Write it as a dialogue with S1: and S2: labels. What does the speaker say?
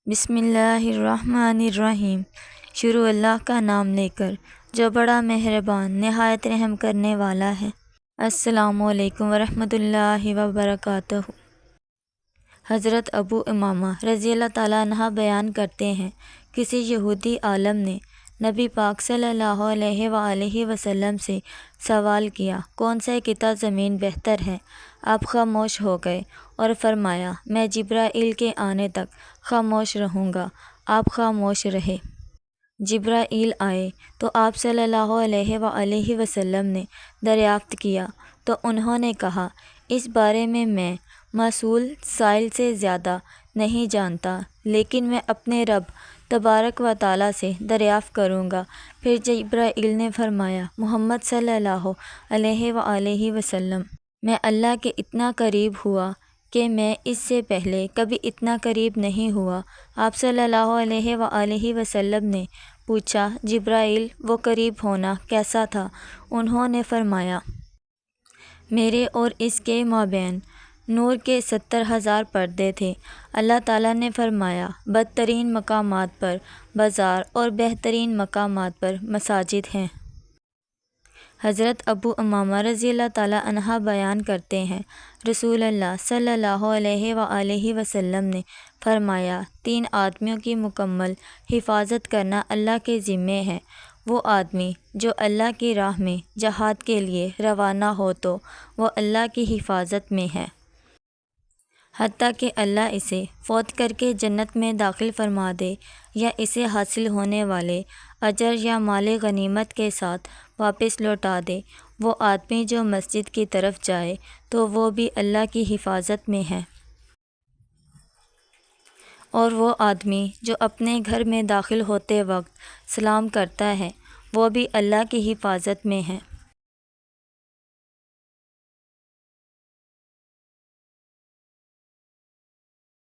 S1: بسم اللہ الرحمن الرحیم۔ شروع اللہ کا نام لے کر جو بڑا مہربان نہایت رحم کرنے والا ہے۔ السلام علیکم ورحمۃ اللہ وبرکاتہ۔ حضرت ابو امامہ رضی اللہ تعالیٰ عنہ بیان کرتے ہیں، کسی یہودی عالم نے نبی پاک صلی اللہ علیہ وآلہ وسلم سے سوال کیا، کون سا قطع زمین بہتر ہے؟ آپ خاموش ہو گئے اور فرمایا، میں جبرائیل کے آنے تک خاموش رہوں گا۔ آپ خاموش رہے۔ جبرائیل آئے تو آپ صلی اللہ علیہ وآلہ وسلم نے دریافت کیا تو انہوں نے کہا، اس بارے میں موصول سائل سے زیادہ نہیں جانتا، لیکن میں اپنے رب تبارک و تعالیٰ سے دریافت کروں گا۔ پھر جبرائیل نے فرمایا، محمد صلی اللہ علیہ وآلہ وسلم، میں اللہ کے اتنا قریب ہوا کہ میں اس سے پہلے کبھی اتنا قریب نہیں ہوا۔ آپ صلی اللہ علیہ وآلہ وسلم نے پوچھا، جبرائیل وہ قریب ہونا کیسا تھا؟ انہوں نے فرمایا، میرے اور اس کے مابین نور کے 70,000 پردے تھے۔ اللہ تعالیٰ نے فرمایا، بدترین مقامات پر بازار اور بہترین مقامات پر مساجد ہیں۔ حضرت ابو امامہ رضی اللہ تعالیٰ عنہ بیان کرتے ہیں، رسول اللہ صلی اللہ علیہ وآلہ وسلم نے فرمایا، 3 آدمیوں کی مکمل حفاظت کرنا اللہ کے ذمے ہے۔ وہ آدمی جو اللہ کی راہ میں جہاد کے لیے روانہ ہو تو وہ اللہ کی حفاظت میں ہے، حتیٰ کہ اللہ اسے فوت کر کے جنت میں داخل فرما دے یا اسے حاصل ہونے والے اجر یا مال غنیمت کے ساتھ واپس لوٹا دے۔ وہ آدمی جو مسجد کی طرف جائے تو وہ بھی اللہ کی حفاظت میں ہے، اور وہ آدمی جو اپنے گھر میں داخل ہوتے وقت سلام کرتا ہے وہ بھی اللہ کی حفاظت میں ہے۔